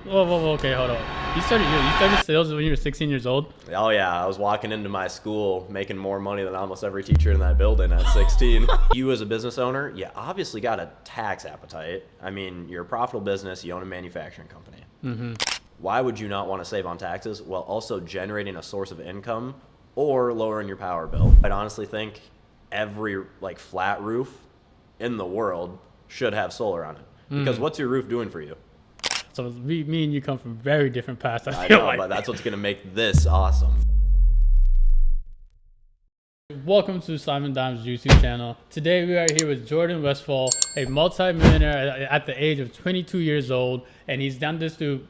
Whoa, okay, hold on. You started sales when you were 16 years old? Oh yeah, I was walking into my school making more money than almost every teacher in that building at 16. You as a business owner, you obviously got a tax appetite. I mean, you're a profitable business, you own a manufacturing company. Mm-hmm. Why would you not want to save on taxes while also generating a source of income or lowering your power bill? I'd honestly think every flat roof in the world should have solar on it. Because what's your roof doing for you? So me and you come from very different paths. I know, but that's what's going to make this awesome. Welcome to Simon Dime's YouTube channel. Today we are here with Jordan Westphal, a multi-millionaire at the age of 22 years old, and he's done this through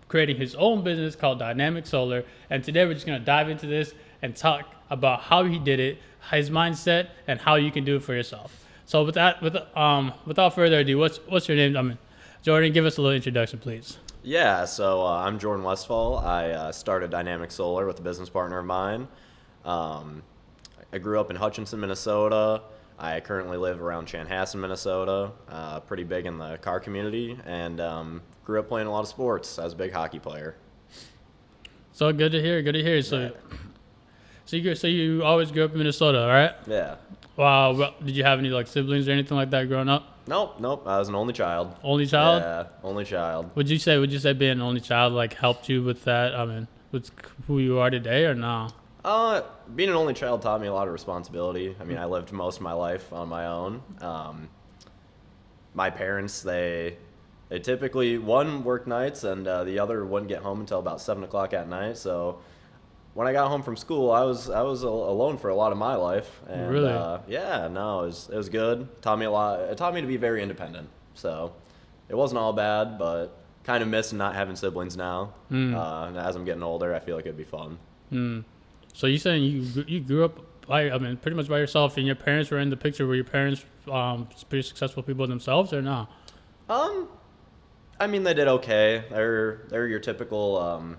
creating his own business called Dynamic Solar. And today we're just going to dive into this and talk about how he did it, his mindset, and how you can do it for yourself. So without further ado, what's your name? Jordan, give us a little introduction, please. Yeah, so I'm Jordan Westphal. I started Dynamic Solar with a business partner of mine. I grew up in Hutchinson, Minnesota. I currently live around Chanhassen, Minnesota, pretty big in the car community, and grew up playing a lot of sports. I was a big hockey player. So good to hear. So you always grew up in Minnesota, right? Yeah. Wow. Well, did you have any siblings or anything like that growing up? Nope. I was an only child. Only child? Yeah, only child. Would you say being an only child helped you with that? I mean, with who you are today, or no? Being an only child taught me a lot of responsibility. I mean, I lived most of my life on my own. My parents, they typically, one worked nights and the other wouldn't get home until about 7 o'clock at night. So when I got home from school, I was alone for a lot of my life. And, really? It was good. It taught me a lot. It taught me to be very independent. So it wasn't all bad, but kind of miss not having siblings now. And as I'm getting older, I feel like it'd be fun. So you saying you grew up pretty much by yourself, and your parents were in the picture? Were your parents pretty successful people themselves, or no? I mean, they did okay. They're your typical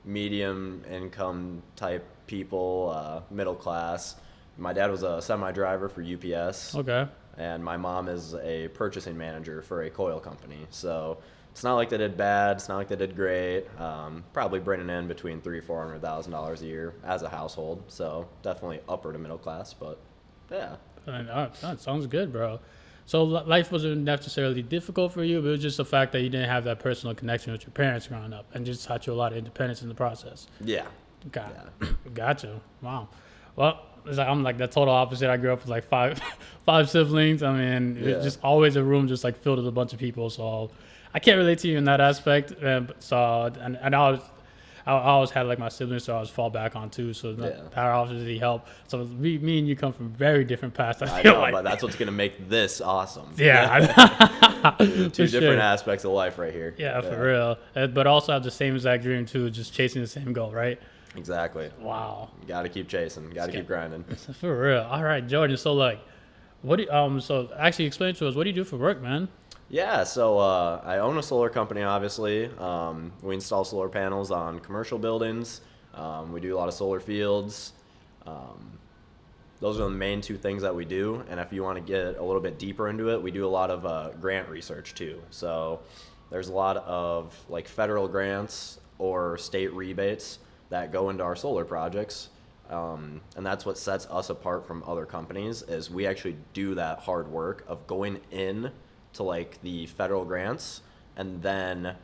medium income type people, middle class. My dad was a semi-driver for UPS. Okay. And my mom is a purchasing manager for a coil company. So it's not like they did bad. It's not like they did great. Probably bringing in between $300,000-$400,000 a year as a household. So definitely upper to middle class, but yeah. That sounds good, bro. So life wasn't necessarily difficult for you, but it was just the fact that you didn't have that personal connection with your parents growing up, and just taught you a lot of independence in the process. Yeah. Gotcha. Wow. Well, I'm like the total opposite. I grew up with five siblings. I mean, it was just always a room just filled with a bunch of people. So I can't relate to you in that aspect. I always had my siblings, so I always fall back on too. So that obviously helped. So me and you come from very different paths. I know, but that's what's gonna make this awesome. Yeah. Two different aspects of life right here. Yeah, for real. But also have the same exact dream too, just chasing the same goal, right? Exactly. Wow. Got to keep chasing. Got to keep grinding. For real. All right, Jordan. So what do you, so actually explain to us, what do you do for work, man? Yeah, so I own a solar company, obviously. We install solar panels on commercial buildings. We do a lot of solar fields. Those are the main two things that we do. And if you want to get a little bit deeper into it, we do a lot of grant research too. So there's a lot of federal grants or state rebates that go into our solar projects. And that's what sets us apart from other companies, is we actually do that hard work of going in to the federal grants and then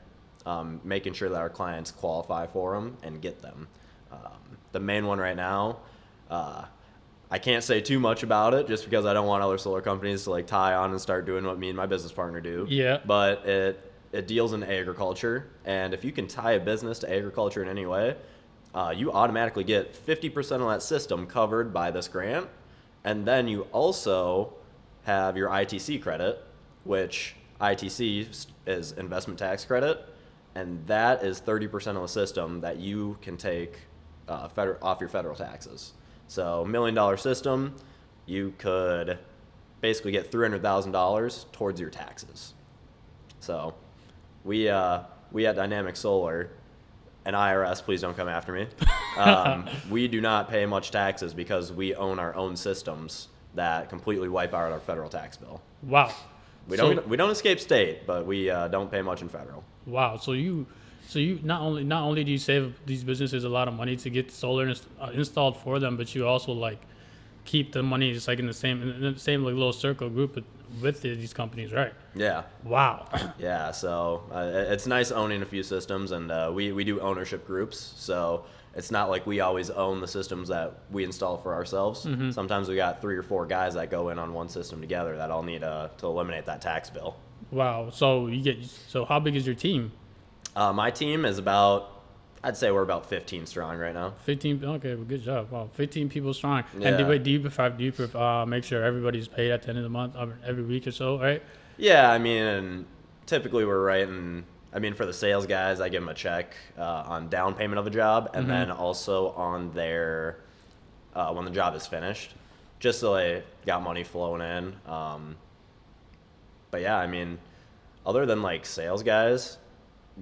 making sure that our clients qualify for them and get them. The main one right now, I can't say too much about it just because I don't want other solar companies to tie on and start doing what me and my business partner do. Yeah. But it deals in agriculture, and if you can tie a business to agriculture in any way, you automatically get 50% of that system covered by this grant, and then you also have your ITC credit, which ITC is investment tax credit, and that is 30% of the system that you can take off your federal taxes. So $1 million system, you could basically get $300,000 towards your taxes. So we at Dynamic Solar, and IRS, please don't come after me, we do not pay much taxes because we own our own systems that completely wipe out our federal tax bill. Wow. We don't escape state, but we don't pay much in federal. Wow. So you not only do you save these businesses a lot of money to get solar installed for them, but you also like keep the money just like in the same like little circle group with these companies, right? Yeah. Wow. Yeah. So it's nice owning a few systems, and we do ownership groups. So it's not like we always own the systems that we install for ourselves. Mm-hmm. Sometimes we got 3 or 4 guys that go in on one system together that all need to eliminate that tax bill. Wow. So how big is your team? My team is I'd say we're about 15 strong right now. 15. Okay, well, good job. Wow, 15 people strong. Yeah. And do you prefer make sure everybody's paid at the end of the month, every week or so, right? Yeah, I mean, and typically we're writing. I mean, for the sales guys, I give them a check on down payment of a job, and then also on their when the job is finished, just so they got money flowing in. But yeah, I mean, other than like sales guys,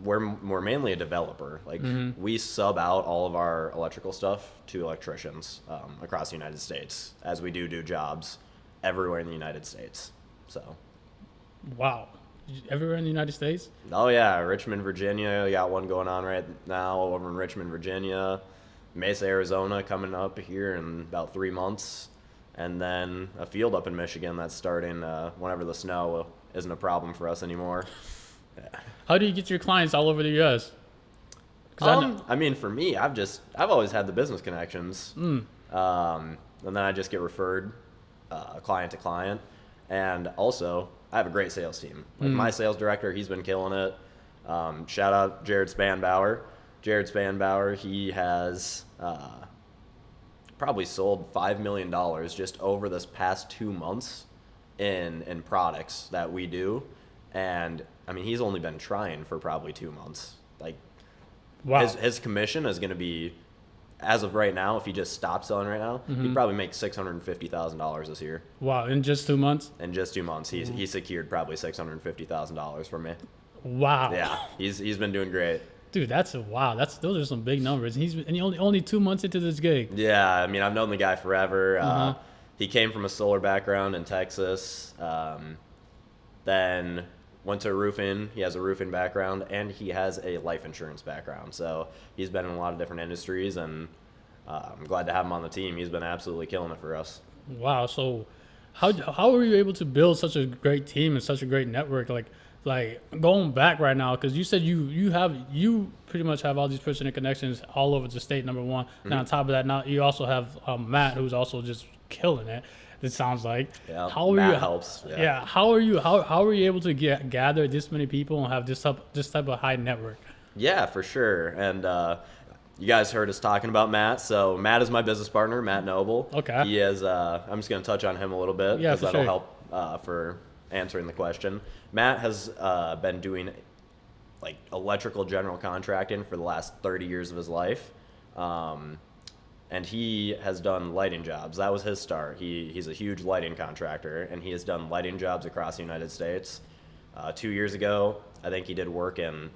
we're mainly a developer. Like we sub out all of our electrical stuff to electricians across the United States, as we do jobs everywhere in the United States. So. Wow. Everywhere in the United States? Oh yeah, Richmond, Virginia. We got one going on right now over in Richmond, Virginia. Mesa, Arizona coming up here in about 3 months. And then a field up in Michigan that's starting whenever the snow isn't a problem for us anymore. Yeah. How do you get your clients all over the U.S.? I mean, for me, I've always had the business connections. And then I just get referred client to client. And also, I have a great sales team. Like my sales director, he's been killing it. Shout out Jared Spanbauer. Jared Spanbauer, he has probably sold $5 million just over this past 2 months in products that we do. And I mean, he's only been trying for probably 2 months. Like, wow. His commission is going to be, as of right now, if he just stopped selling right now, he'd probably make $650,000 this year. Wow, in just 2 months? In just 2 months, he secured probably $650,000 from me. Wow. Yeah, he's been doing great. Dude, those are some big numbers. And he only 2 months into this gig. Yeah, I mean, I've known the guy forever. He came from a solar background in Texas. Then went to roofing. He has a roofing background, and he has a life insurance background. So he's been in a lot of different industries, and I'm glad to have him on the team. He's been absolutely killing it for us. Wow. So how were you able to build such a great team and such a great network? Like going back right now, because you said you pretty much have all these personal connections all over the state, number one. And on top of that, now you also have Matt, who's also just killing it. It sounds like. Yeah, Matt helps. Yeah. How are you able to gather this many people and have this type of high network? Yeah, for sure. And you guys heard us talking about Matt. So Matt is my business partner, Matt Noble. Okay. He is. I'm just going to touch on him a little bit Yeah, because for that'll sure. help for answering the question. Matt has been doing like electrical general contracting for the last 30 years of his life. And he has done lighting jobs. That was his start. He's a huge lighting contractor, and he has done lighting jobs across the United States. 2 years ago, I think he did work in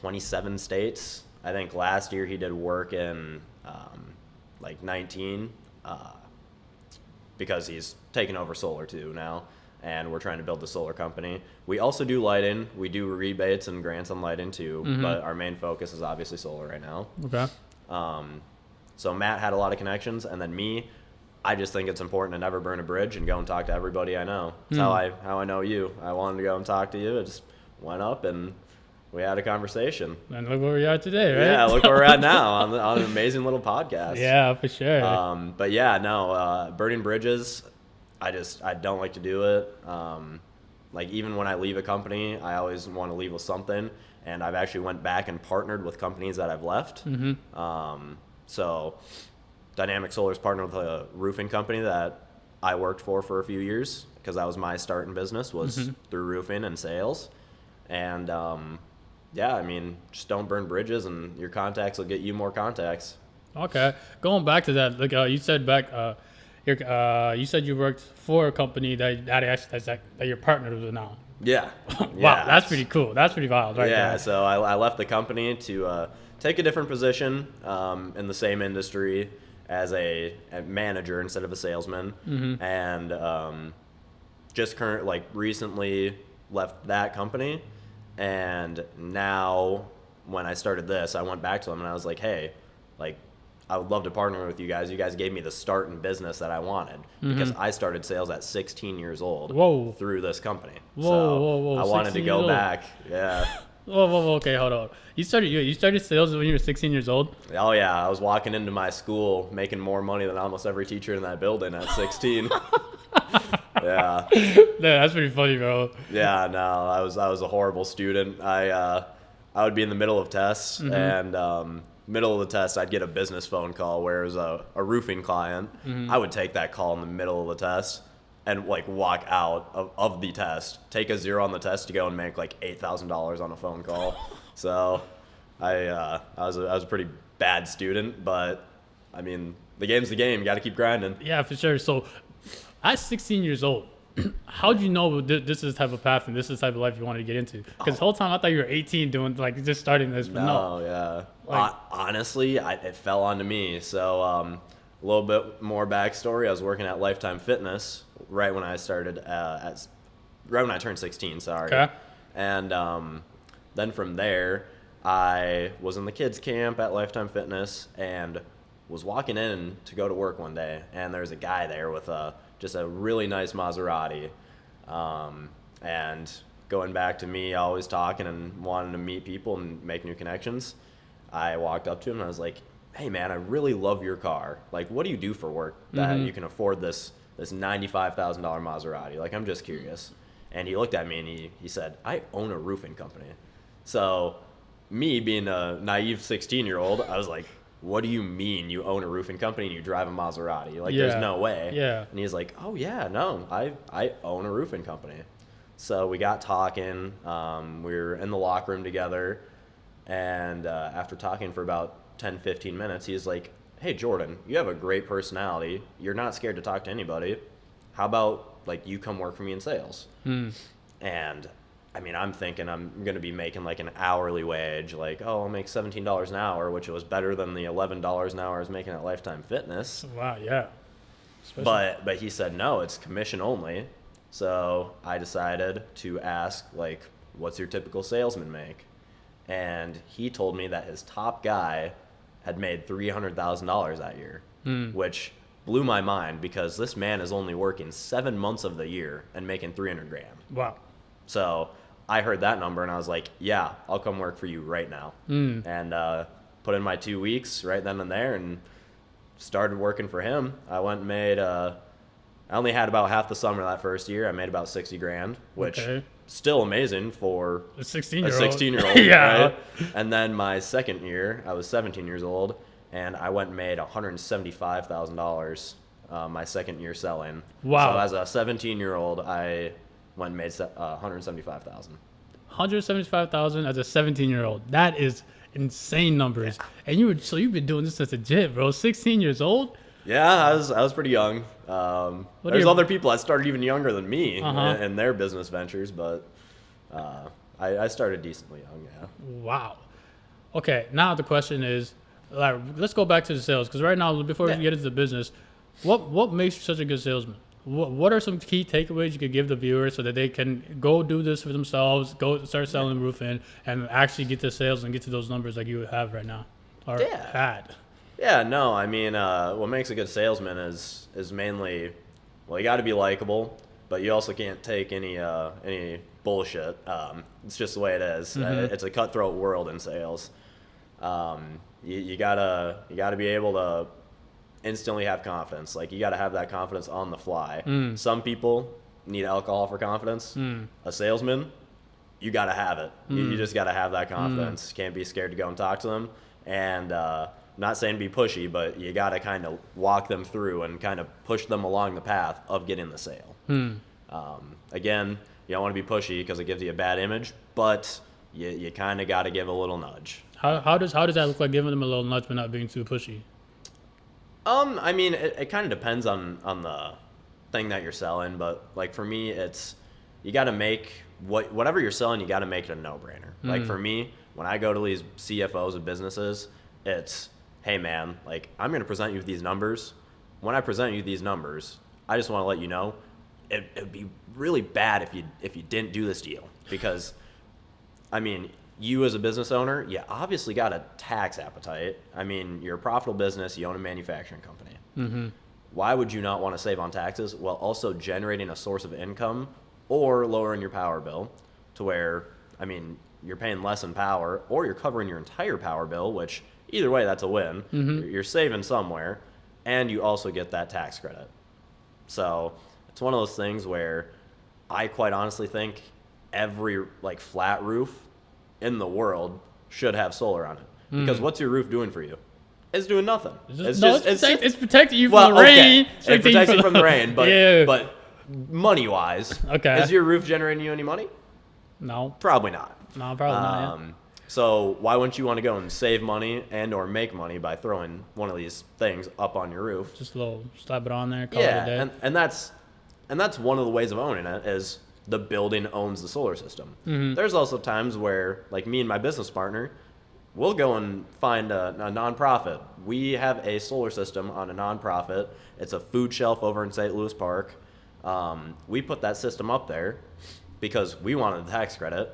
27 states. I think last year he did work in like 19 because he's taken over solar too now, and we're trying to build the solar company. We also do lighting. We do rebates and grants on lighting too, but our main focus is obviously solar right now. Okay. So Matt had a lot of connections, and then me, I just think it's important to never burn a bridge and go and talk to everybody I know. That's how I know you. I wanted to go and talk to you. I just went up and we had a conversation. And look where we are today, right? Yeah, look where we're at now on an amazing little podcast. Yeah, for sure. But yeah, no, burning bridges, I don't like to do it. Like even when I leave a company, I always want to leave with something. And I've actually went back and partnered with companies that I've left. So Dynamic Solar's partnered with a roofing company that I worked for a few years because that was my start in business was through roofing and sales. And yeah, I mean, just don't burn bridges, and your contacts will get you more contacts. Okay, going back to that, like you said you said you worked for a company that you're partnered with now. Yeah. Wow, Yeah. that's pretty cool. That's pretty wild, right? Yeah, there. so I left the company to take a different position in the same industry as a manager instead of a salesman. And just recently left that company, and now when I started this, I went back to them and I was like, hey, like, I would love to partner with you guys. You guys gave me the start in business that I wanted, because I started sales at 16 years old. Whoa. Through this company. Whoa. I wanted to go back. Yeah. Whoa. Okay, hold on. You started sales when you were 16 years old? Oh, yeah. I was walking into my school making more money than almost every teacher in that building at 16. Yeah. Yeah, that's pretty funny, bro. Yeah, no, I was a horrible student. I would be in the middle of tests, and middle of the test, I'd get a business phone call where it was a roofing client. I would take that call in the middle of the test and like walk out of the test, take a 0 on the test to go and make like $8,000 on a phone call. So I was a pretty bad student, but I mean, the game's the game. You got to keep grinding. Yeah, for sure. So at 16 years old, how'd you know this is the type of path and this is the type of life you wanted to get into? Because the whole time I thought you were 18 doing like just starting this, but no. Yeah. Like, honestly, it fell onto me. So a little bit more backstory. I was working at Lifetime Fitness right when I started right when I turned 16. Sorry. Okay. And then from there, I was in the kids camp at Lifetime Fitness and was walking in to go to work one day, and there was a guy there with just a really nice Maserati, and going back to me always talking and wanting to meet people and make new connections, I walked up to him and I was like, hey man, I really love your car. Like, what do you do for work that you can afford this $95,000 Maserati? Like, I'm just curious. And he looked at me and he said, I own a roofing company. So me being a naive 16-year-old, I was like, what do you mean you own a roofing company and you drive a Maserati? Like, there's no way. Yeah. And he's like, oh yeah, no, I own a roofing company. So we got talking. We were in the locker room together. And after talking for about 10, 15 minutes, he's like, hey, Jordan, you have a great personality. You're not scared to talk to anybody. How about, like, you come work for me in sales? And, I mean, I'm thinking I'm going to be making, like, an hourly wage. Like, oh, I'll make $17 an hour, which was better than the $11 an hour I was making at Lifetime Fitness. Wow, yeah. But he said, no, it's commission only. So I decided to ask, like, what's your typical salesman make? And he told me that his top guy had made $300,000 that year, which blew my mind because this man is only working 7 months of the year and making $300,000. Wow. So I heard that number and I was like, yeah, I'll come work for you right now. And put in my 2 weeks right then and there and started working for him. I went and made, I only had about half the summer that first year. I made about $60,000, which still amazing for a 16-year-old. A 16-year-old, Yeah. right? And then my second year, I was 17 years old, and I went and made $175,000 my second year selling. Wow. So as a 17-year-old, I went and made $175,000. $175,000 as a 17-year-old. That is insane numbers. Yeah. And you've been doing this as a jit, bro. 16 years old? Yeah, I was pretty young. There's other people that started even younger than me in their business ventures, but I started decently young, yeah. Wow. Okay, now the question is, like, let's go back to the sales, because right now, before we get into the business, what makes you such a good salesman? What are some key takeaways you could give the viewers so that they can go do this for themselves, go start selling roofing, and actually get to sales and get to those numbers like you have right now, or had? Yeah, no, I mean, what makes a good salesman is mainly, well, you got to be likable, but you also can't take any bullshit. It's just the way it is. It's a cutthroat world in sales. You gotta be able to instantly have confidence. Like, you gotta have that confidence on the fly. Some people need alcohol for confidence. A salesman, you gotta have it. You just gotta have that confidence. Can't be scared to go and talk to them. And not saying be pushy, but you got to kind of walk them through and kind of push them along the path of getting the sale. Again, you don't want to be pushy because it gives you a bad image, but you kind of got to give a little nudge. How does that look like, giving them a little nudge but not being too pushy? I mean, it kind of depends on the thing that you're selling, but like for me, it's you got to make whatever you're selling, you got to make it a no-brainer. Like for me, when I go to these CFOs of businesses, it's, hey man, like, I'm going to present you with these numbers. When I present you these numbers, I just want to let you know it'd be really bad if you didn't do this deal, because, I mean, you as a business owner, you obviously got a tax appetite. I mean, you're a profitable business. You own a manufacturing company. Mm-hmm. Why would you not want to save on taxes while also generating a source of income or lowering your power bill to where, I mean, you're paying less in power, or you're covering your entire power bill, which either way, that's a win. Mm-hmm. You're saving somewhere, and you also get that tax credit. So it's one of those things where I quite honestly think every like flat roof in the world should have solar on it. Because what's your roof doing for you? It's doing nothing. It's protecting you from well, the rain. okay. It protects you from the rain, but yeah. but money wise, Okay. is your roof generating you any money? No, Probably not. no, probably not. Yeah. So why wouldn't you want to go and save money and or make money by throwing one of these things up on your roof? Just a little slap it on there. Call it a day. Yeah, and that's one of the ways of owning it, is the building owns the solar system. Mm-hmm. There's also times where, like me and my business partner, we'll go and find a nonprofit. We have a solar system on a nonprofit. It's a food shelf over in St. Louis Park. We put that system up there because we wanted the tax credit.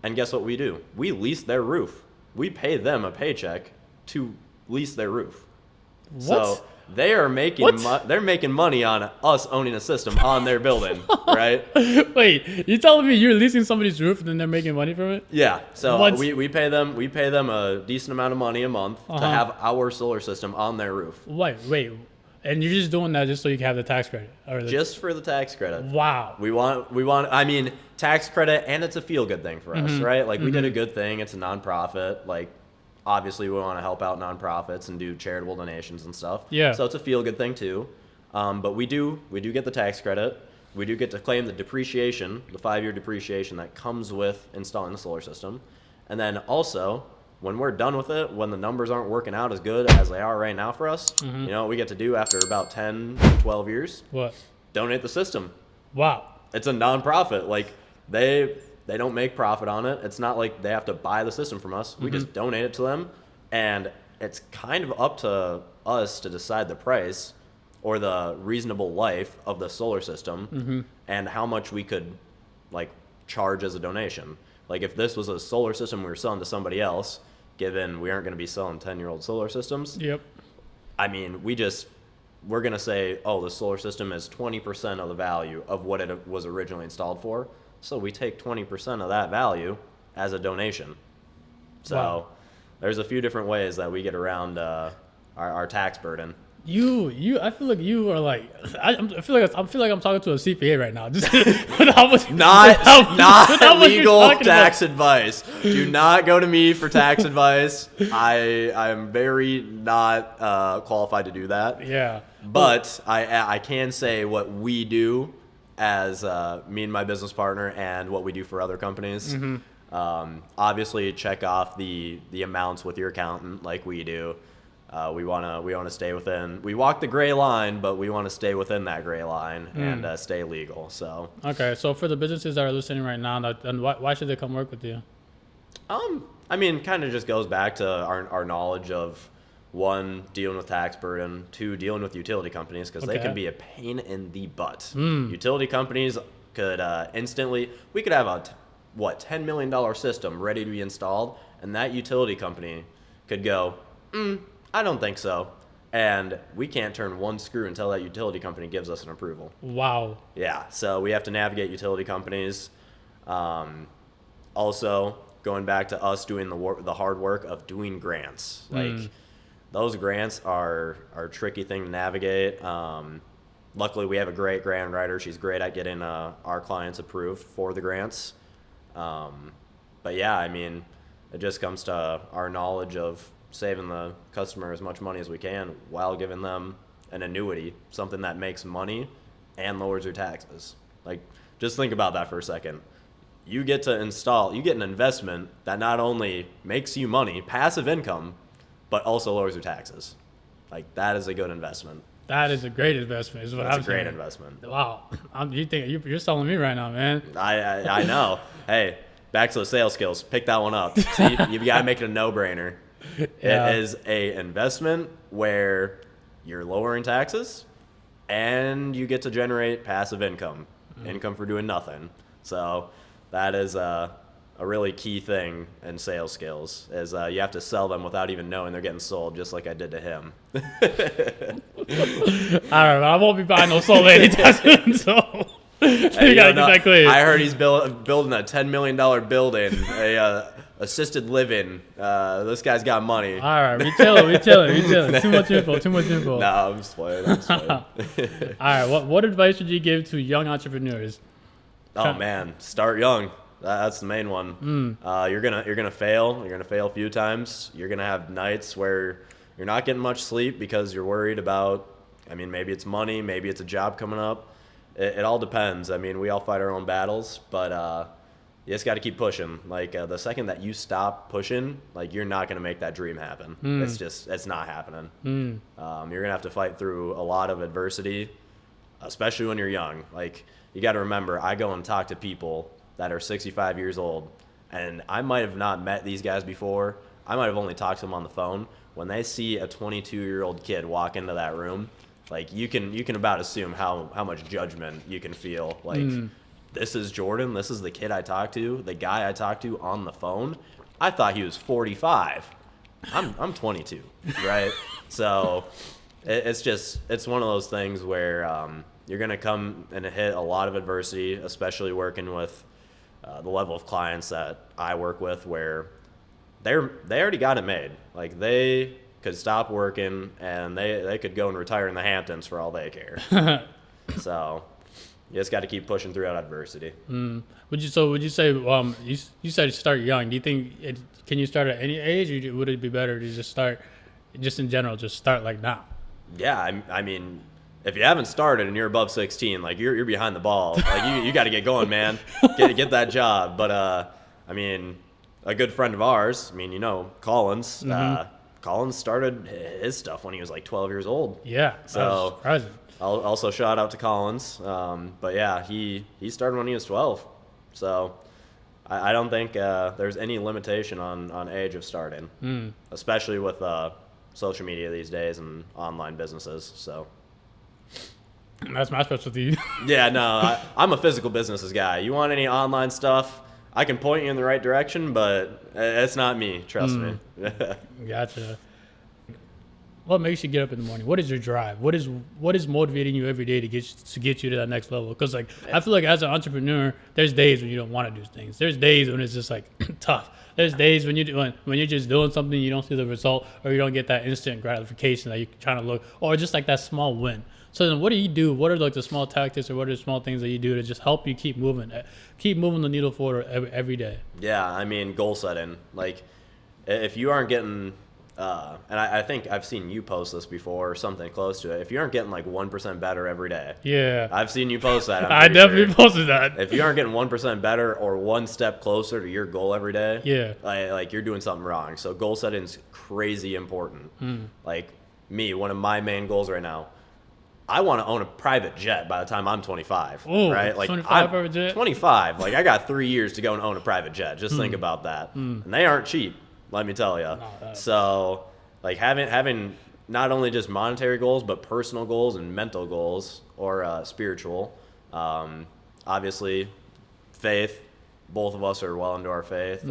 And guess what we do? We lease their roof. We pay them a paycheck to lease their roof. What? So they are making they're making money on us owning a system on their building, right? Wait, you telling me you're leasing somebody's roof and then they're making money from it? Yeah. So What? we pay them a decent amount of money a month to have our solar system on their roof. Wait, and you're just doing that just so you can have the tax credit, or Just for the tax credit. wow. We want, I mean, tax credit, and it's a feel-good thing for us, right? Like, we did a good thing. It's a nonprofit. Like, obviously, we want to help out nonprofits and do charitable donations and stuff. Yeah. So it's a feel-good thing, too. But we do get the tax credit. We do get to claim the depreciation, the 5-year depreciation that comes with installing the solar system. And then also, when we're done with it, when the numbers aren't working out as good as they are right now for us, you know what we get to do after about 10, 12 years? What? Donate the system. Wow. It's a nonprofit. Like, they don't make profit on it. It's not like they have to buy the system from us. We just donate it to them, and it's kind of up to us to decide the price or the reasonable life of the solar system and how much we could, like, charge as a donation. Like, if this was a solar system we were selling to somebody else, given we aren't going to be selling 10-year-old solar systems, Yep. I mean, we're going to say, oh, the solar system is 20% of the value of what it was originally installed for. So we take 20% of that value as a donation. So Wow. there's a few different ways that we get around our tax burden. I feel like you are like, I feel like I'm talking to a CPA right now. Just with how much, Not much you're legal talking tax advice. Do not go to me for tax advice. I'm very not qualified to do that. Yeah. But I can say what we do as me and my business partner, and what we do for other companies. Obviously, check off the amounts with your accountant like we do. We want to stay within. We walk the gray line, but we want to stay within that gray line and stay legal. So Okay, so for the businesses that are listening right now, and why should they come work with you? I mean, kind of just goes back to our knowledge of, one, dealing with tax burden, two, dealing with utility companies, because they Okay. can be a pain in the butt. Utility companies could we could have a $10 million system ready to be installed, and that utility company could go, I don't think so. And we can't turn one screw until that utility company gives us an approval. Wow. Yeah, so we have to navigate utility companies. Also, going back to us doing the hard work of doing grants. Like, those grants are a tricky thing to navigate. Luckily, we have a great grant writer. She's great at getting our clients approved for the grants. But yeah, I mean, it just comes to our knowledge of saving the customer as much money as we can while giving them an annuity, something that makes money and lowers your taxes. Like, just think about that for a second. You get an investment that not only makes you money, passive income, but also lowers your taxes. Like, that is a good investment. That is a great investment. Is what That's I'm a great saying. investment. Wow. You're selling me right now, man. I know. Hey, back to the sales skills. Pick that one up. See, you got to make it a no-brainer. Yeah. It is a investment where you're lowering taxes and you get to generate passive income. income for doing nothing. So that is a really key thing in sales skills is you have to sell them without even knowing they're getting sold, just like I did to him. I don't know. I won't be buying no soul anytime soon. So you gotta get that clear. I heard he's building a $10 million building, assisted living. This guy's got money. All right, we chilling. Too much info. No, I'm just playing. All right, what advice would you give to young entrepreneurs? Oh man, start young. That's the main one. You're gonna fail. You're gonna fail a few times. You're gonna have nights where you're not getting much sleep because you're worried about. I mean, maybe it's money, maybe it's a job coming up. It all depends. I mean, we all fight our own battles, but you just got to keep pushing. Like the second that you stop pushing, like you're not gonna make that dream happen. It's not happening. You're gonna have to fight through a lot of adversity, especially when you're young. Like you got to remember, I go and talk to people that are 65 years old, and I might have not met these guys before. I might have only talked to them on the phone. When they see a 22-year-old kid walk into that room, like you can about assume how much judgment you can feel. Like this is Jordan. This is the kid I talked to, the guy I talked to on the phone. I thought he was 45. I'm 22, right? So it's one of those things where you're gonna come and hit a lot of adversity, especially working with the level of clients that I work with, where they already got it made. Like they could stop working and they could go and retire in the Hamptons for all they care. So you just got to keep pushing through adversity. Would you say you said start young? Do you think can you start at any age, or would it be better to just start, just in general, just start like now? Yeah, I mean, if you haven't started and you're above 16, like you're behind the ball. Like you got to get going, man. Get that job. But I mean, a good friend of ours, I mean, Collins. Collins started his stuff when he was like 12 years old. Yeah, so surprising. I'll also shout out to Collins. But yeah, he started when he was 12. So I don't think there's any limitation on age of starting, especially with social media these days and online businesses. So that's my specialty. Yeah, no, I'm a physical businesses guy. You want any online stuff, I can point you in the right direction, but it's not me. Trust me. Gotcha. What makes you get up in the morning? What is your drive? What is motivating you every day to get you to that next level? Because like I feel like as an entrepreneur, there's days when you don't want to do things. There's days when it's just like tough. There's days when you're just doing something, you don't see the result, or you don't get that instant gratification that you're trying to look, or just like that small win. So then what do you do? What are like the small tactics, or what are the small things that you do to just help you keep moving the needle forward every day? Yeah, I mean, goal setting. Like if you aren't getting, and I think I've seen you post this before or something close to it. If you aren't getting like 1% better every day. Yeah. I've seen you post that. I definitely posted that. If you aren't getting 1% better or one step closer to your goal every day, yeah, like you're doing something wrong. So goal setting is crazy important. Like me, one of my main goals right now, I want to own a private jet by the time I'm 25. Ooh, right? Like 25 private jet? 25. Like I got 3 years to go and own a private jet. Just think about that. And they aren't cheap, let me tell you. No, so like having not only just monetary goals, but personal goals and mental goals, or spiritual. Obviously, faith. Both of us are well into our faith.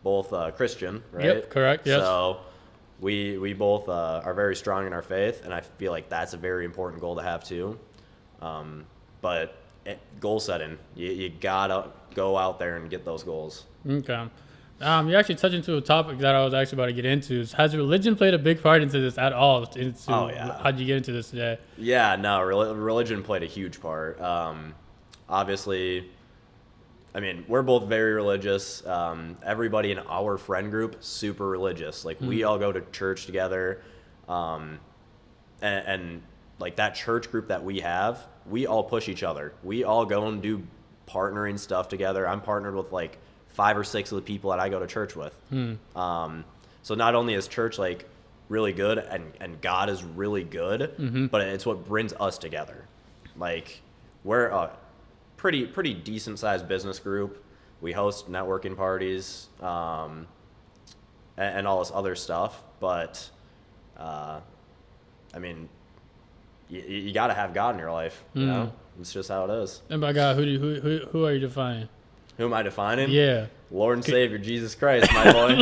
Both Christian, right? Yep, correct. Yes. So we both are very strong in our faith, and I feel like that's a very important goal to have too. But goal setting, you gotta go out there and get those goals. Okay. You actually touched into a topic that I was actually about to get into. Has religion played a big part into this at all? How'd you get into this today? Yeah, no, religion played a huge part. Obviously, I mean, we're both very religious. Everybody in our friend group, super religious. Like, we all go to church together. And like, that church group that we have, we all push each other. We all go and do partnering stuff together. I'm partnered with, like, 5 or 6 of the people that I go to church with. So not only is church, like, really good and God is really good, but it's what brings us together. Like, we're a pretty decent sized business group. We host networking parties, and all this other stuff. But, I mean, you got to have God in your life. You know, it's just how it is. And by God, who are you defining? Who am I defining? Yeah. Lord and Savior Jesus Christ, my boy.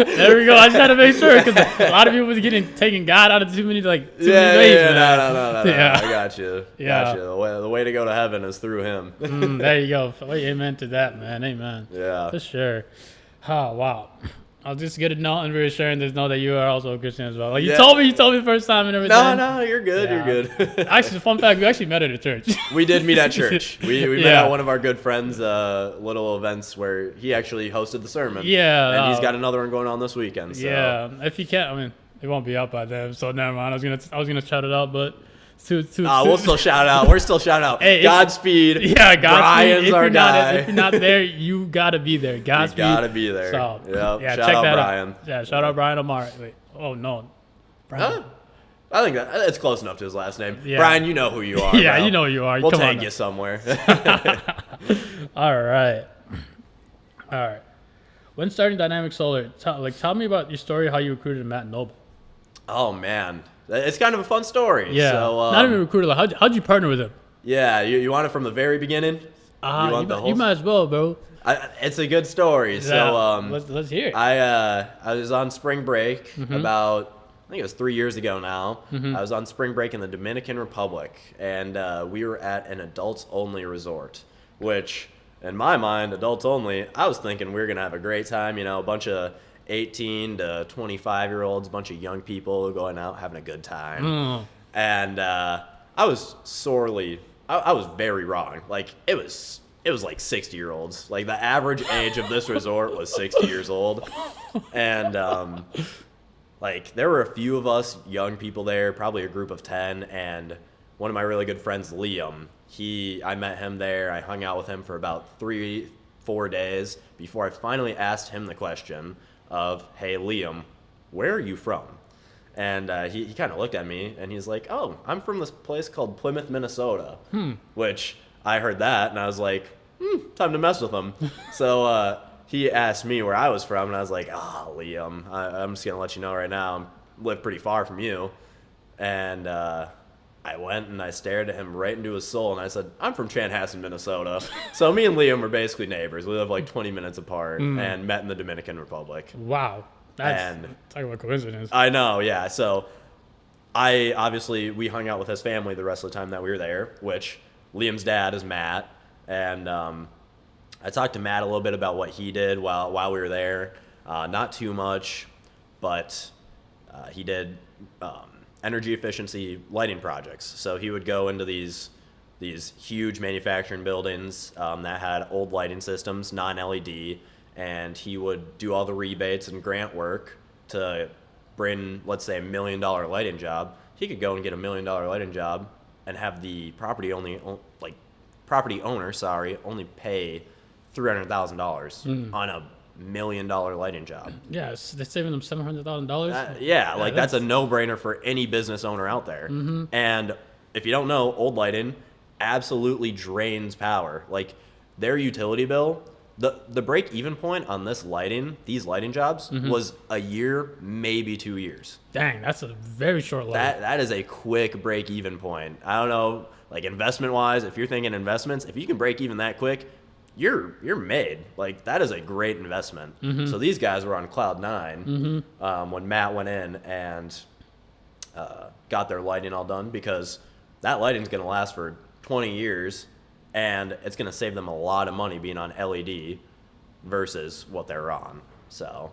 There we go. I just had to make sure because a lot of people was taking God out of too many ways. No. Yeah. I got you. Yeah. Got you. The way to go to heaven is through Him. There you go. Amen to that, man. Amen. Yeah. For sure. Oh, wow. I'll just get a note and reassuring to know that you are also a Christian as well. Like you told me the first time and everything. No, you're good. Yeah. You're good. Actually, fun fact, we actually met at a church. We did meet at church. We met Yeah. at one of our good friends' little events where he actually hosted the sermon. Yeah. And he's got another one going on this weekend. So. Yeah. If you can't, I mean, it won't be out by then, so never mind. I was gonna shout it out, but we'll still shout out. We're still shouting out. Hey, Godspeed. Yeah, Godspeed. Brian's our guy. If you're not there, you gotta be there. Godspeed. You gotta be there. So, yeah, check shout out that Brian. out. Yeah, shout out Brian Omar. Wait. Oh no. Brian. Huh? I think it's close enough to his last name. Yeah. Brian, you know who you are. Yeah, bro. you know who you are. We'll Come take on you somewhere. All right. When starting Dynamic Solar, tell me about your story, how you recruited Matt Noble. Oh man, it's kind of a fun story. Yeah. So, Not even recruited. Like, how'd you partner with him? Yeah, you want it from the very beginning? You might as well, bro. It's a good story. So let's hear it. I was on spring break about, I think it was 3 years ago now. I was on spring break in the Dominican Republic, and we were at an adults-only resort, which, in my mind, adults only, I was thinking we were going to have a great time, a bunch of 18 to 25-year-olds, a bunch of young people going out having a good time. And I was very wrong. Like, it was like 60-year-olds. Like, the average age of this resort was 60 years old. And, like, there were a few of us young people there, probably a group of 10, and one of my really good friends, Liam, I met him there. I hung out with him for about 3-4 days before I finally asked him the question of, hey, Liam, where are you from? And he kind of looked at me, and he's like, oh, I'm from this place called Plymouth, Minnesota, which I heard that, and I was like, time to mess with him. So he asked me where I was from, and I was like, Liam, I'm just going to let you know right now, I live pretty far from you. And I went and I stared at him right into his soul, and I said, I'm from Chanhassen, Minnesota. So me and Liam were basically neighbors. We live like 20 minutes apart and met in the Dominican Republic. Wow. Talk about coincidence. I know, yeah. So we hung out with his family the rest of the time that we were there, which Liam's dad is Matt. And I talked to Matt a little bit about what he did while we were there. Not too much, but he did energy efficiency lighting projects. So he would go into these huge manufacturing buildings that had old lighting systems, non-LED, and he would do all the rebates and grant work to bring, let's say, $1 million lighting job. He could go and get $1 million lighting job and have the property owner only pay $300,000 on a $1 million lighting job. Yeah, they're saving them $700,000. Yeah, that's a no-brainer for any business owner out there. And if you don't know, old lighting absolutely drains power. Like, their utility bill, the break-even point on these lighting jobs was a year, maybe 2 years. Dang, that's a very short life. That is a quick break-even point. I don't know, like, investment-wise, if you're thinking investments, if you can break even that quick, you're made. Like, that is a great investment. So these guys were on cloud nine when Matt went in and got their lighting all done, because that lighting's going to last for 20 years, and it's going to save them a lot of money being on LED versus what they're on. So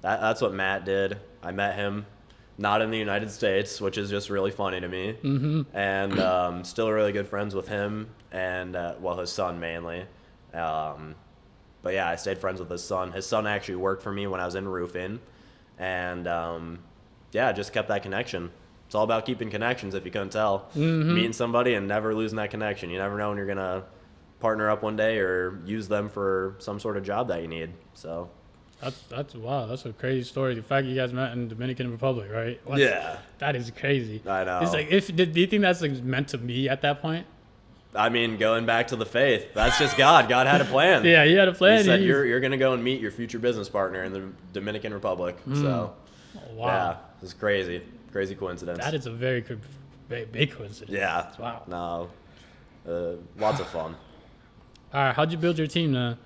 that's what Matt did. I met him not in the United States, which is just really funny to me. And still really good friends with him and, his son mainly. But yeah, I stayed friends with his son. His son actually worked for me when I was in roofing. And just kept that connection. It's all about keeping connections, if you couldn't tell. Meeting somebody and never losing that connection. You never know when you're going to partner up one day or use them for some sort of job that you need. So that's wow. That's a crazy story. The fact you guys met in the Dominican Republic, right? Yeah. That is crazy. I know. It's like, do you think that's like meant to be at that point? I mean, going back to the faith, that's just God. God had a plan. Yeah, he had a plan. He said you're going to go and meet your future business partner in the Dominican Republic. So, wow. Yeah, it's crazy. Crazy coincidence. That is a very big coincidence. Yeah. Wow. No. Lots of fun. All right, how'd you build your team then?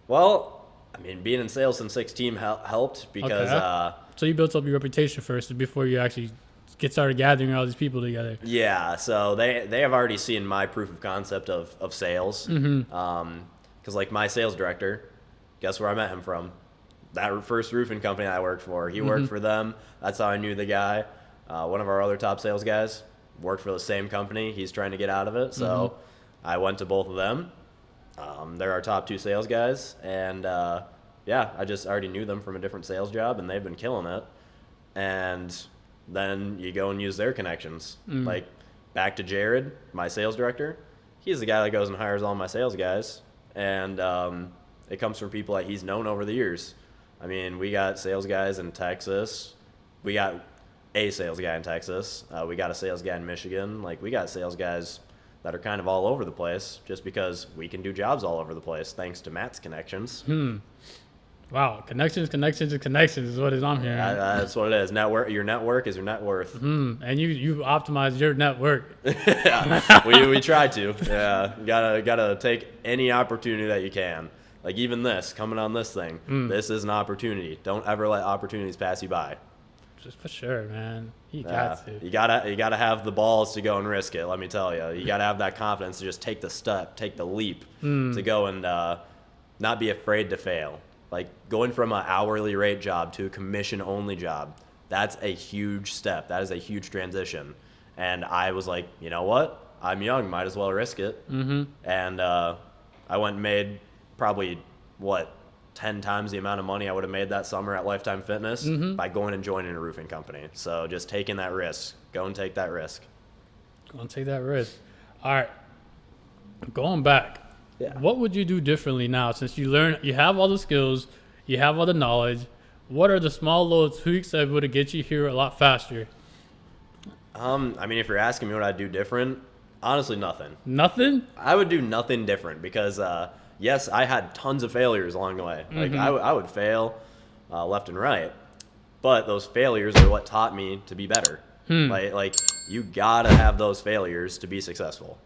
Well, I mean, being in sales since 16 helped because So you built up your reputation first before you actually get started gathering all these people together. yeah, so they have already seen my proof of concept of sales. Because like my sales director, guess where I met him from? That first roofing company I worked for. He worked for them. That's how I knew the guy. One of our other top sales guys worked for the same company. He's trying to get out of it, so I went to both of them. They're our top 2 sales guys, and yeah, I just already knew them from a different sales job, and they've been killing it. And then you go and use their connections. Like back to Jared, my sales director. He's the guy that goes and hires all my sales guys, and it comes from people that he's known over the years. I mean, we got sales guys in Texas. We got a sales guy in Texas. We got a sales guy in Michigan. Like, we got sales guys that are kind of all over the place just because we can do jobs all over the place thanks to Matt's connections. Wow, connections is what is on here. That's what it is. Your network is your net worth. And you optimize your network. Yeah, we try to. Yeah, gotta take any opportunity that you can. Like even this, coming on this thing, this is an opportunity. Don't ever let opportunities pass you by. Just for sure, man. You got to. You gotta have the balls to go and risk it. Let me tell you, you gotta have that confidence to just take the step, take the leap, to go and not be afraid to fail. Like going from an hourly rate job to a commission only job, that's a huge step. That is a huge transition. And I was like, you know what? I'm young, might as well risk it. And I went and made probably 10 times the amount of money I would have made that summer at Lifetime Fitness by going and joining a roofing company. So just taking that risk. Go and take that risk. Go and take that risk. All right. Going back. Yeah. What would you do differently now since you have all the skills, you have all the knowledge? What are the small little tweaks that would get you here a lot faster? I mean, if you're asking me what I'd do different, honestly, nothing. Nothing? I would do nothing different because, yes, I had tons of failures along the way. Like I would fail left and right, but those failures are what taught me to be better. Like you gotta have those failures to be successful.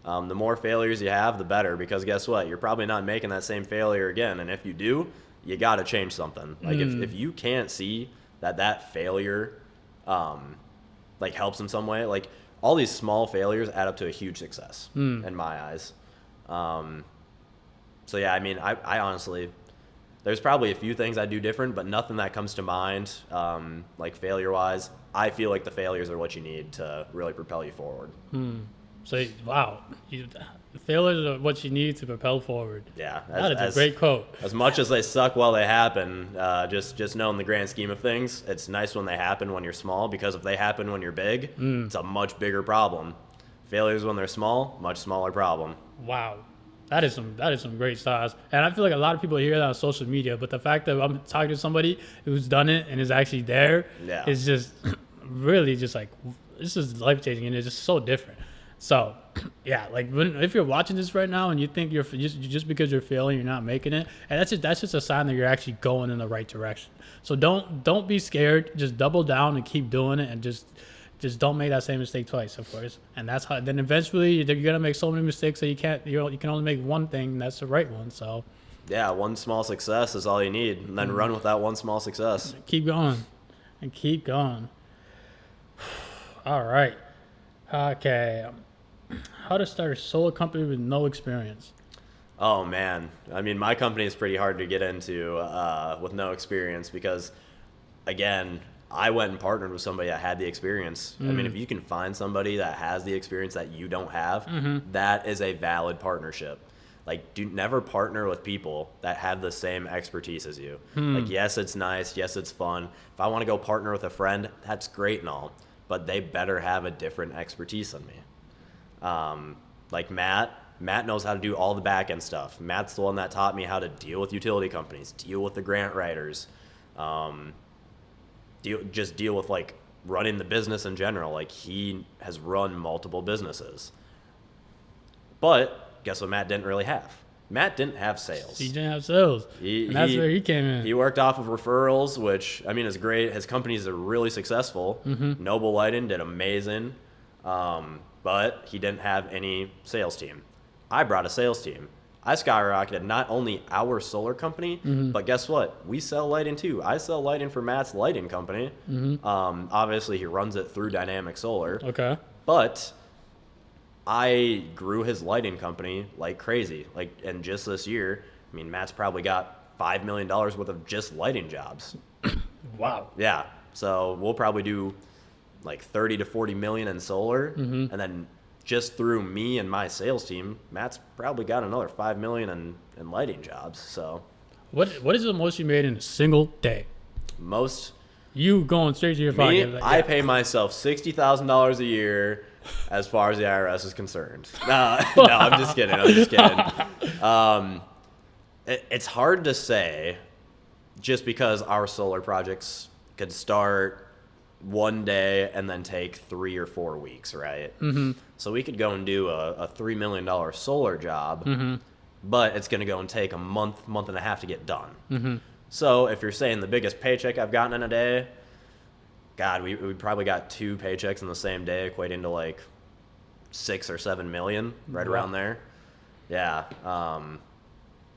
The more failures you have, the better, because guess what? You're probably not making that same failure again, and if you do, you gotta change something. Like if you can't see that failure, like helps in some way, like all these small failures add up to a huge success in my eyes. So yeah, I mean, I honestly, there's probably a few things I do different, but nothing that comes to mind, like failure-wise. I feel like the failures are what you need to really propel you forward. So, wow. Failures are what you need to propel forward. Yeah. That is a great quote. As much as they suck while they happen, just know in the grand scheme of things, it's nice when they happen when you're small, because if they happen when you're big, it's a much bigger problem. Failures when they're small, much smaller problem. Wow. That is some great size. And I feel like a lot of people hear that on social media, but the fact that I'm talking to somebody who's done it and is actually there is just really just like, this is life-changing, and it's just so different. So, yeah, like if you're watching this right now and you think you're just because you're failing, you're not making it, and that's just a sign that you're actually going in the right direction. So don't be scared. Just double down and keep doing it, and just don't make that same mistake twice, of course. And that's how. Then eventually you're gonna make so many mistakes that you can only make one thing, and that's the right one. So, yeah, one small success is all you need, and then run with that one small success. Keep going, and keep going. All right. Okay. How to start a solo company with no experience? Oh man, I mean, my company is pretty hard to get into with no experience because, again, I went and partnered with somebody that had the experience. I mean, if you can find somebody that has the experience that you don't have, that is a valid partnership. Like, never partner with people that have the same expertise as you. Like, yes, it's nice. Yes, it's fun. If I want to go partner with a friend, that's great and all, but they better have a different expertise than me. Like Matt knows how to do all the back end stuff. Matt's the one that taught me how to deal with utility companies, deal with the grant writers, deal with like running the business in general. Like, he has run multiple businesses. But guess what Matt didn't really have? Matt didn't have sales. He didn't have sales. And that's where he came in. He worked off of referrals, which, I mean, is great. His companies are really successful. Noble Lighting did amazing, but he didn't have any sales team. I brought a sales team. I skyrocketed not only our solar company, but guess what? We sell lighting too. I sell lighting for Matt's lighting company. Obviously, he runs it through Dynamic Solar. Okay. But I grew his lighting company like crazy. And just this year, I mean, Matt's probably got $5 million worth of just lighting jobs. Wow. Yeah. So we'll probably do like 30 to 40 million in solar, and then just through me and my sales team, Matt's probably got another 5 million in lighting jobs. So what is the most you made in a single day? Most You going straight to your pocket. me, I pay myself $60,000 a year as far as the IRS is concerned. No, I'm just kidding. It's hard to say just because our solar projects could start one day and then take 3 or 4 weeks, right? So we could go and do a $3 million solar job, but it's going to go and take a month and a half to get done. So if you're saying the biggest paycheck I've gotten in a day, God, we probably got 2 paychecks in the same day, equating to like 6 or 7 million, right around there. Yeah,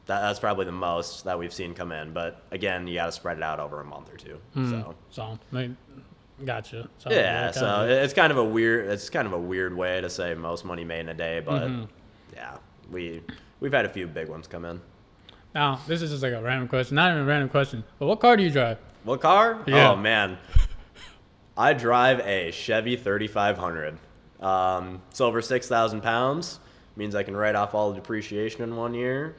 that's probably the most that we've seen come in. But again, you got to spread it out over a month or two. So gotcha. So, yeah, so it's kind of a weird way to say most money made in a day, but yeah, we've had a few big ones come in. Now, this is just like a random question. Not even a random question, but what car do you drive? What car? Yeah. Oh, man. I drive a Chevy 3500. It's over 6,000 pounds. Means I can write off all the depreciation in 1 year.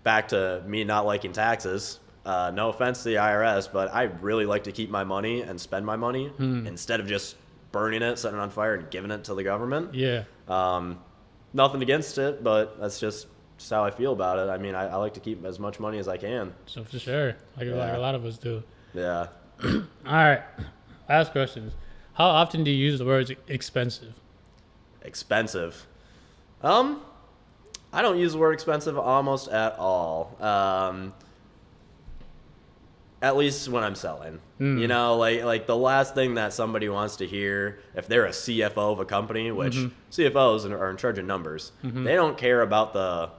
Back to me not liking taxes. No offense to the IRS, but I really like to keep my money and spend my money instead of just burning it, setting it on fire, and giving it to the government. Yeah. Nothing against it, but that's just how I feel about it. I mean, I like to keep as much money as I can. So for sure, like a lot of us do. Yeah. All right. Last questions. How often do you use the words expensive? Expensive. I don't use the word expensive almost at all. At least when I'm selling. You know, like the last thing that somebody wants to hear, if they're a CFO of a company, which CFOs are in charge of numbers, they don't care about the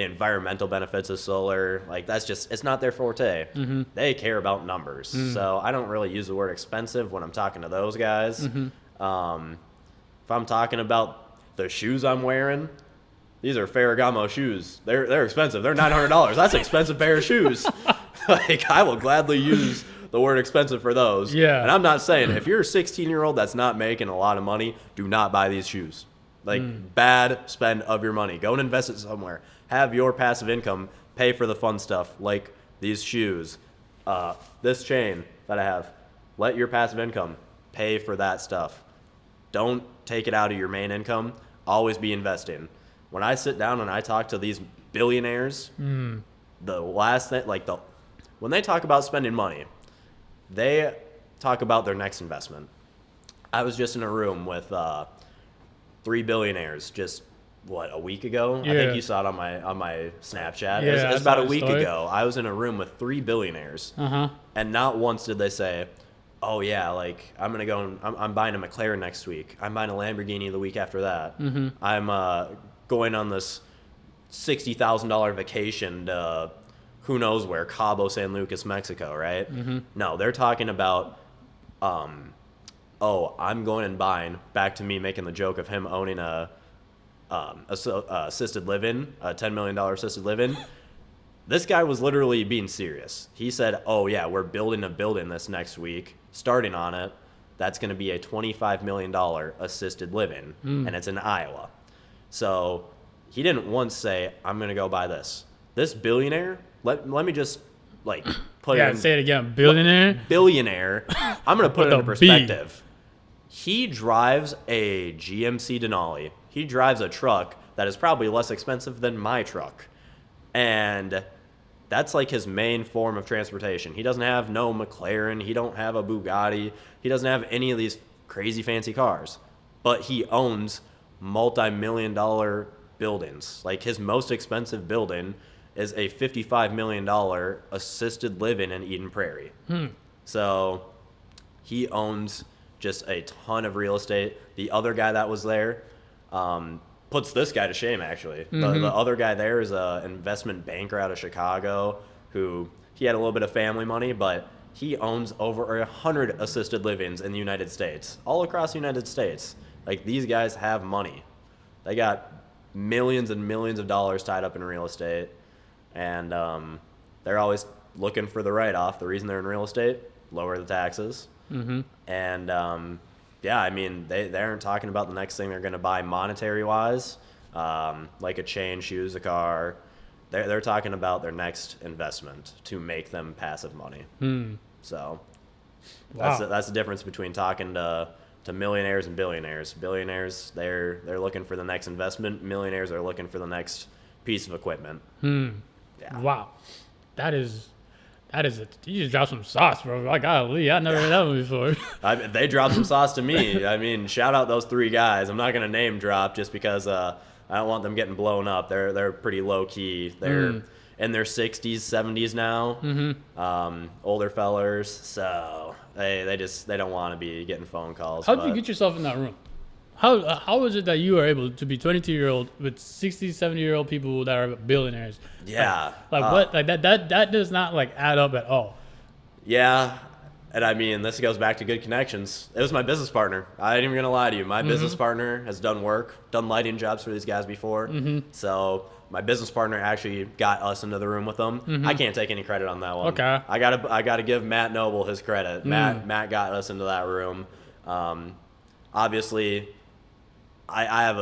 environmental benefits of solar. Like, that's just, it's not their forte. They care about numbers. So I don't really use the word expensive when I'm talking to those guys. If I'm talking about the shoes I'm wearing, these are Ferragamo shoes. They're expensive. They're $900. That's an expensive pair of shoes. Like, I will gladly use the word expensive for those. Yeah. And I'm not saying, if you're a 16-year-old that's not making a lot of money, do not buy these shoes. Like, bad spend of your money. Go and invest it somewhere. Have your passive income pay for the fun stuff, like these shoes, this chain that I have. Let your passive income pay for that stuff. Don't take it out of your main income. Always be investing. When I sit down and I talk to these billionaires, the last thing, when they talk about spending money, they talk about their next investment. I was just in a room with 3 billionaires just a week ago? Yeah. I think you saw it on my Snapchat. Yeah, it was about I saw a the week story. ago. I was in a room with 3 billionaires, and not once did they say, "Oh yeah, like I'm gonna go and I'm buying a McLaren next week. I'm buying a Lamborghini the week after that. I'm going on this $60,000 vacation to who knows where, Cabo San Lucas, Mexico, right?" No, they're talking about, I'm going and buying. Back to me making the joke of him owning a assisted living, a $10 million assisted living. This guy was literally being serious. He said, "Oh yeah, we're building a building this next week, starting on it. That's going to be a $25 million assisted living, and it's in Iowa." So he didn't once say, "I'm going to go buy this." This billionaire, let me just put it in. Say it again. Billionaire? Billionaire. I'm going to put it With into a B. perspective. He drives a GMC Denali. He drives a truck that is probably less expensive than my truck. And that's like his main form of transportation. He doesn't have no McLaren. He don't have a Bugatti. He doesn't have any of these crazy fancy cars. But he owns multi-million-dollar buildings. Like his most expensive building is a $55 million assisted living in Eden Prairie. So he owns just a ton of real estate. The other guy that was there puts this guy to shame, actually. The other guy there is an investment banker out of Chicago who he had a little bit of family money, but he owns over 100 assisted livings in the United States, all across the United States. Like, these guys have money. They got millions and millions of dollars tied up in real estate, and they're always looking for the write-off. The reason they're in real estate, lower the taxes. And yeah, I mean, they aren't talking about the next thing they're going to buy monetary-wise, like a chain, shoes, a car. They're talking about their next investment to make them passive money. So that's the difference between talking to millionaires and billionaires. Billionaires, they're looking for the next investment. Millionaires are looking for the next piece of equipment. Yeah. Wow, that is it. You just dropped some sauce, bro. Like, golly, I never heard that one before. They dropped some sauce to me. I mean, shout out those three guys. I'm not gonna name drop just because I don't want them getting blown up. They're pretty low key. They're in their 60s, 70s now. Older fellers, so they don't want to be getting phone calls. How did you get yourself in that room? How is it that you are able to be 22-year-old with 60, 70-year-old people that are billionaires? Yeah. What? Like that does not like add up at all. Yeah. And I mean, this goes back to good connections. It was my business partner. I ain't even gonna lie to you. My business partner has done lighting jobs for these guys before. So my business partner actually got us into the room with them. I can't take any credit on that one. Okay. I gotta give Matt Noble his credit. Matt got us into that room. Obviously, I have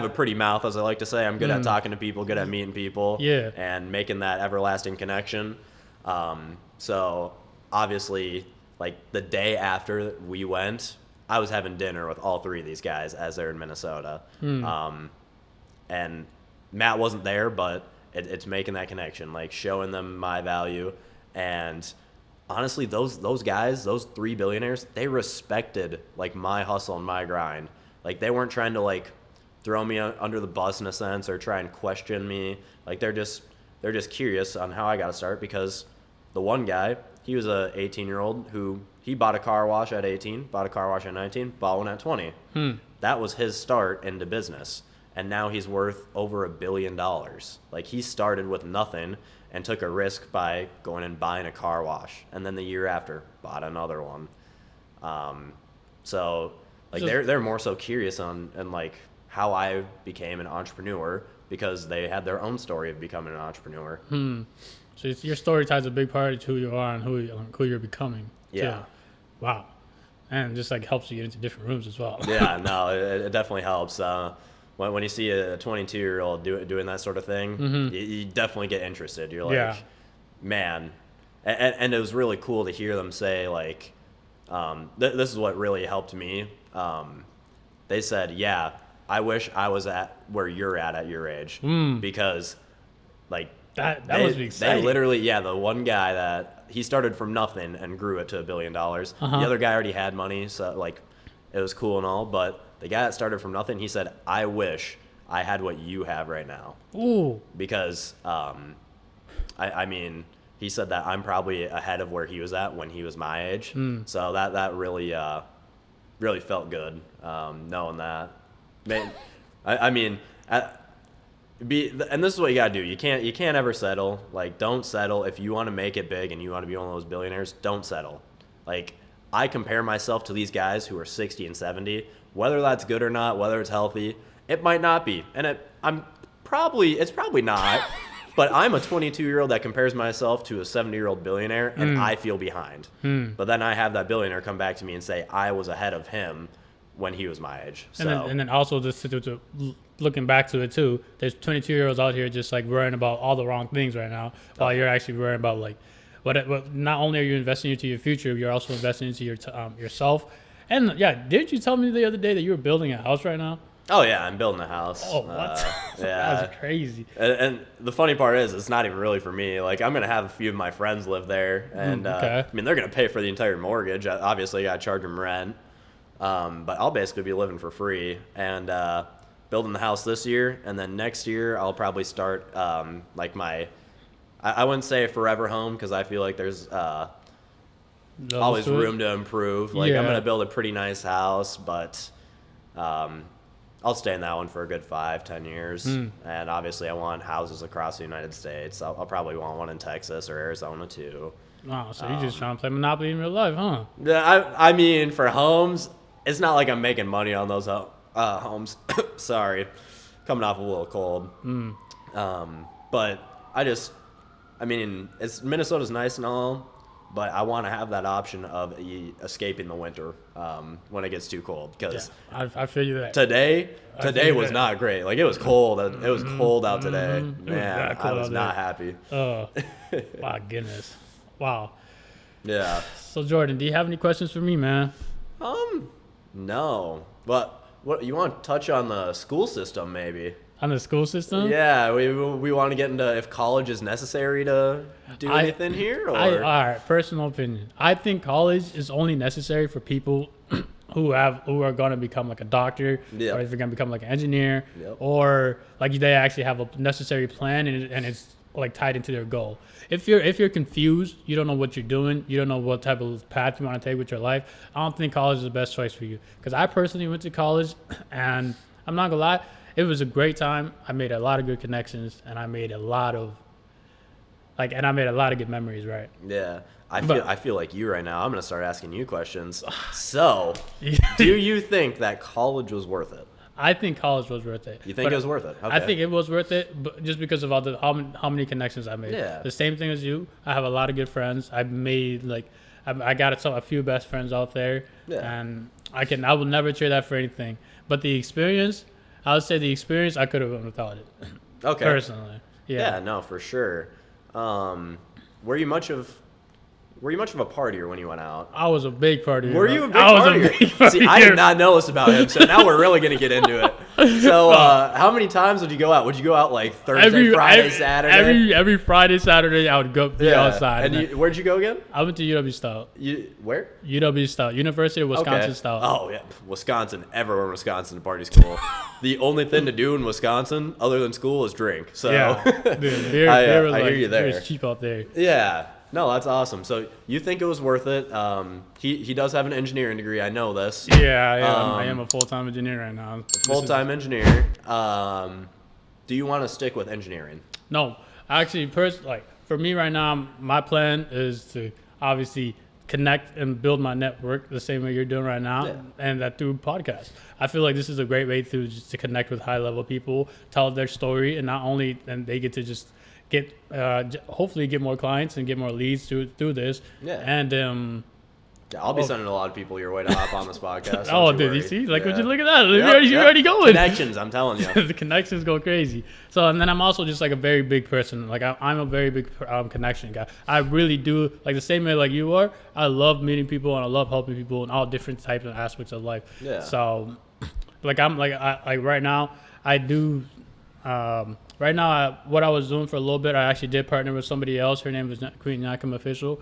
a pretty mouth, as I like to say. I'm good at talking to people, good at meeting people, and making that everlasting connection. So obviously, like the day after we went, I was having dinner with all three of these guys as they're in Minnesota. And Matt wasn't there, but it's making that connection, like showing them my value. And honestly, those guys, those three billionaires, they respected like my hustle and my grind. Like, they weren't trying to like throw me under the bus in a sense or try and question me. Like, they're just curious on how I got to start, because the one guy, he was a 18-year-old who he bought a car wash at 18, bought a car wash at 19, bought one at 20. That was his start into business, and now he's worth over $1 billion. Like, he started with nothing and took a risk by going and buying a car wash, and then the year after bought another one. So like, they're more so curious on like how I became an entrepreneur, because they had their own story of becoming an entrepreneur. So your story ties a big part to who you are and who you're becoming. Yeah. Too. Wow. And just like helps you get into different rooms as well. Yeah, no, it definitely helps. When you see a 22-year-old doing that sort of thing, you definitely get interested. You're like, man. And it was really cool to hear them say, like, this is what really helped me. They said, yeah, I wish I was at where you're at your age, because like that must be exciting. They literally, the one guy that he started from nothing and grew it to $1 billion. The other guy already had money, so like it was cool and all, but the guy that started from nothing, he said, I wish I had what you have right now. Ooh. Because I mean, he said that I'm probably ahead of where he was at when he was my age. So that really really felt good, knowing that. And this is what you gotta do. You can't ever settle. Like, don't settle. If you want to make it big and you want to be one of those billionaires, don't settle. Like, I compare myself to these guys who are 60 and 70. Whether that's good or not, whether it's healthy, it might not be, and it's probably not. But I'm a 22-year-old that compares myself to a 70-year-old billionaire, and I feel behind. But then I have that billionaire come back to me and say I was ahead of him when he was my age. So. And then also just looking back to it too, there's 22-year-olds out here just like worrying about all the wrong things right now, while you're actually worrying about like what not only are you investing into your future, you're also investing into yourself. And didn't you tell me the other day that you were building a house right now? Oh, yeah, I'm building a house. Oh, what? That's crazy. And the funny part is, it's not even really for me. Like, I'm going to have a few of my friends live there. And, I mean, they're going to pay for the entire mortgage. Obviously, I got to charge them rent. But I'll basically be living for free. And building the house this year, and then next year I'll probably start like I wouldn't say a forever home because I feel like there's always room to improve. Like I'm gonna build a pretty nice house, but I'll stay in that one for a good 5-10 years. And obviously I want houses across the United States. I'll probably want one in Texas or Arizona too. Wow, so you're just trying to play Monopoly in real life, huh? Yeah, I mean, for homes, it's not like I'm making money on those homes. Sorry, coming off a little cold. But I mean, Minnesota's nice and all, but I want to have that option of escaping the winter when it gets too cold. Because I feel you that. Today was not great. Like, it was cold. It was cold out today. Man, I was not happy. Oh, my goodness. Wow. Yeah. So, Jordan, do you have any questions for me, man? No. But what you want to touch on the school system, maybe? On the school system? Yeah, we want to get into if college is necessary to do anything here. Or? All right, personal opinion. I think college is only necessary for people who are going to become like a doctor, or if you're going to become like an engineer, or like they actually have a necessary plan and it's like tied into their goal. If you're confused, you don't know what you're doing, you don't know what type of path you want to take with your life, I don't think college is the best choice for you. Because I personally went to college, and I'm not gonna lie, it was a great time. I made a lot of good connections, and I made a lot of good memories, right? Yeah. I feel like you right now. I'm gonna start asking you questions. So, do you think that college was worth it? I think college was worth it. You think it was worth it? Okay. I think it was worth it, but just because of how many connections I made. Yeah. The same thing as you. I have a lot of good friends. I made I got a few best friends out there, and I will never trade that for anything. But the experience, I would say I could have went without it. Okay. Personally. Yeah. Yeah. No, for sure. Were you much of a partier when you went out? I was a big partier. Were you a big partier? See, I did not know this about him, so now we're really going to get into it. So, how many times would you go out? Would you go out like Thursday, Friday, Saturday? Every Friday, Saturday, I would go be outside. And where'd you go again? I went to UW Stout. Where? UW Stout, University of Wisconsin Stout. Oh, yeah. Wisconsin. Everywhere in Wisconsin, the party's cool. The only thing to do in Wisconsin, other than school, is drink. So, yeah. Dude, I hear you there. It was cheap out there. Yeah. No, that's awesome. So you think it was worth it? He does have an engineering degree. I know this. Yeah, I am a full-time engineer right now. Full-time engineer. Do you want to stick with engineering? No, actually, for me right now, my plan is to obviously connect and build my network the same way you're doing right now, and that through podcasts. I feel like this is a great way to connect with high-level people, tell their story, and they get to just hopefully get more clients and get more leads through this. Yeah. And I'll be sending a lot of people your way to hop on this podcast. Oh, dude, you see? Would you look at that? You're already going. Connections, I'm telling you. The connections go crazy. So, and then I'm also just like a very big person. Like I'm a very big connection guy. I really do, like the same way like you are. I love meeting people and I love helping people in all different types and aspects of life. Yeah. So, right now, I do. Right now, what I was doing for a little bit, I actually did partner with somebody else. Her name was Queen Yakum Official.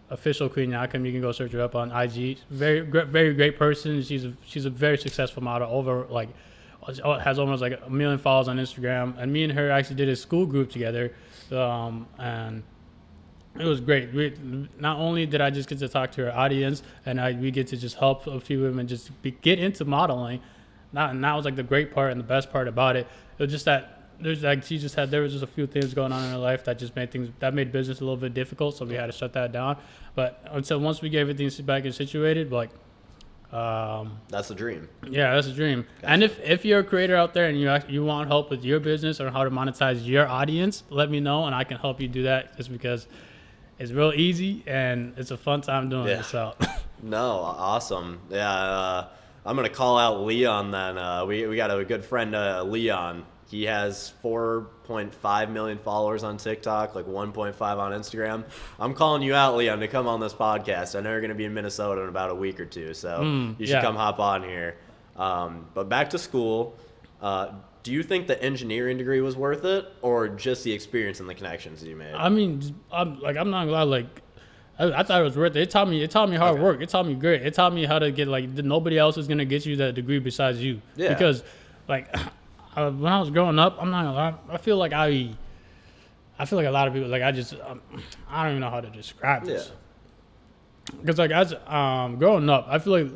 Official Queen Yakum. You can go search her up on IG. Very great person. She's a very successful model. Has almost like 1 million followers on Instagram. And me and her actually did a school group together, and it was great. Not only did I just get to talk to her audience, and we get to just help a few women just get into modeling. And that was like the great part and the best part about it. It was just that there was just a few things going on in her life that just made business a little bit difficult, so we had to shut that down. But until once we get everything back and situated, that's the dream. Yeah, that's the dream. Gotcha. And if you're a creator out there and you want help with your business or how to monetize your audience, let me know and I can help you do that. Just because it's real easy and it's a fun time doing it. So. No, awesome. Yeah. I'm going to call out Leon then. We got a good friend, Leon. He has 4.5 million followers on TikTok, like 1.5 on Instagram. I'm calling you out, Leon, to come on this podcast. I know you're going to be in Minnesota in about a week or two, so you should come hop on here. But back to school, do you think the engineering degree was worth it or just the experience and the connections you made? I mean, I'm not going to lie, I thought it was worth it. It taught me hard work. It taught me grit. It taught me how to get like nobody else is gonna get you that degree besides you. Yeah. Because like when I was growing up, I'm not gonna lie, I feel like a lot of people like I don't even know how to describe this. Because like as growing up, I feel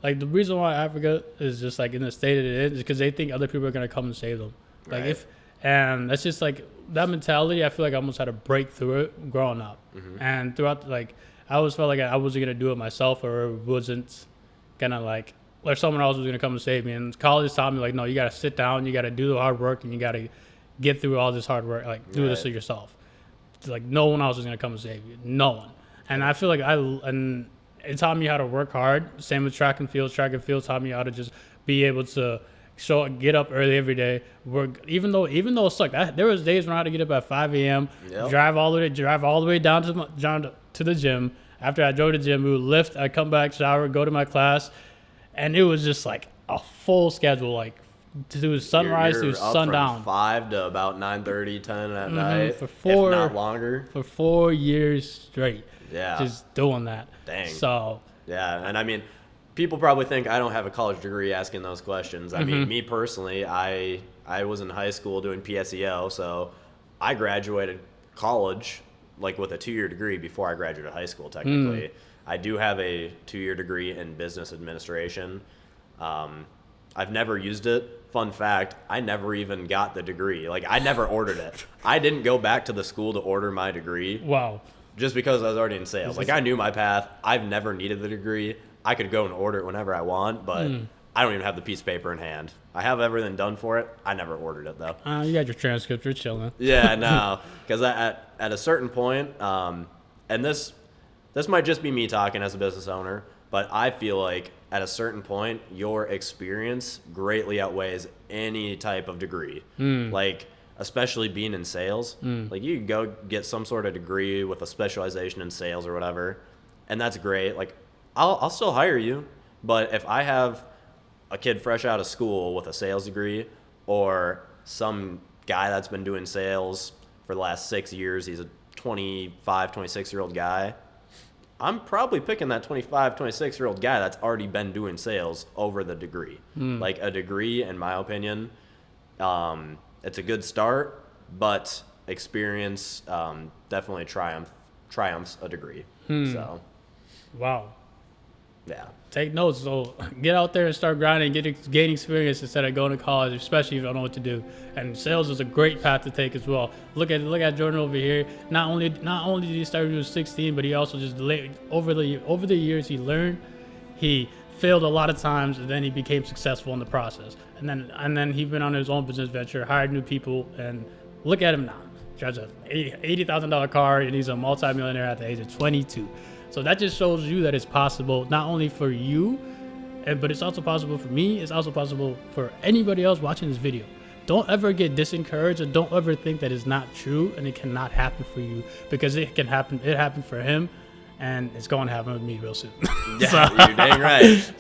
like the reason why Africa is just like in the state it is because they think other people are gonna come and save them. Like and that's just like that mentality. I feel like I almost had to break through it growing up, and throughout like I always felt like I wasn't gonna do it myself or it wasn't gonna like or someone else was gonna come and save me. And college taught me like no, you gotta sit down, you gotta do the hard work, and you gotta get through all this hard work. Like do this to yourself. Like no one else is gonna come and save you. No one. And I feel like and it taught me how to work hard. Same with track and field. Track and field taught me how to just be able to get up early every day. Work even though it sucked. There was days when I had to get up at 5 a.m. Drive all the way down to the gym. After I drove to the gym, we would lift. I'd come back, shower, go to my class, and it was just like a full schedule, like to do sunrise you're to sundown. From 5 to about 9:30, 10 at night, if not longer. For 4 years straight. Yeah. Just doing that. Dang. So. Yeah, and I mean, people probably think I don't have a college degree asking those questions. I mean, me personally, I was in high school doing PSEO, so I graduated college like with a 2-year degree before I graduated high school, technically. I do have a 2-year degree in business administration. I've never used it. Fun fact, I never even got the degree. Like, I never ordered it. I didn't go back to the school to order my degree. Wow. Just because I was already in sales. Like, I knew my path. I've never needed the degree. I could go and order it whenever I want, but I don't even have the piece of paper in hand. I have everything done for it. I never ordered it, though. You got your transcript. You're chilling. Yeah, no. Because at a certain point, and this might just be me talking as a business owner, but I feel like at a certain point, your experience greatly outweighs any type of degree. Like, especially being in sales. Like, you could go get some sort of degree with a specialization in sales or whatever, and that's great. Like, I'll still hire you, but if I have a kid fresh out of school with a sales degree or some guy that's been doing sales for the last 6 years, he's a 25, 26-year-old guy, I'm probably picking that 25, 26-year-old guy that's already been doing sales over the degree. Like, a degree, in my opinion, it's a good start, but experience definitely triumphs a degree. So, wow. Yeah. Take notes. So get out there and start grinding, gain experience instead of going to college, especially if you don't know what to do. And sales is a great path to take as well. Look at Jordan over here. Not only did he start when he was 16, but he also just over the years he learned. He failed a lot of times, and then he became successful in the process. And then he went on his own business venture, hired new people, and look at him now. Drives a $80,000 car, and he's a multimillionaire at the age of 22. So that just shows you that it's possible, not only for you, but it's also possible for me. It's also possible for anybody else watching this video. Don't ever get disencouraged, and don't ever think that it's not true and it cannot happen for you, because it can happen. It happened for him, and it's going to happen with me real soon. Yeah, you're dang right.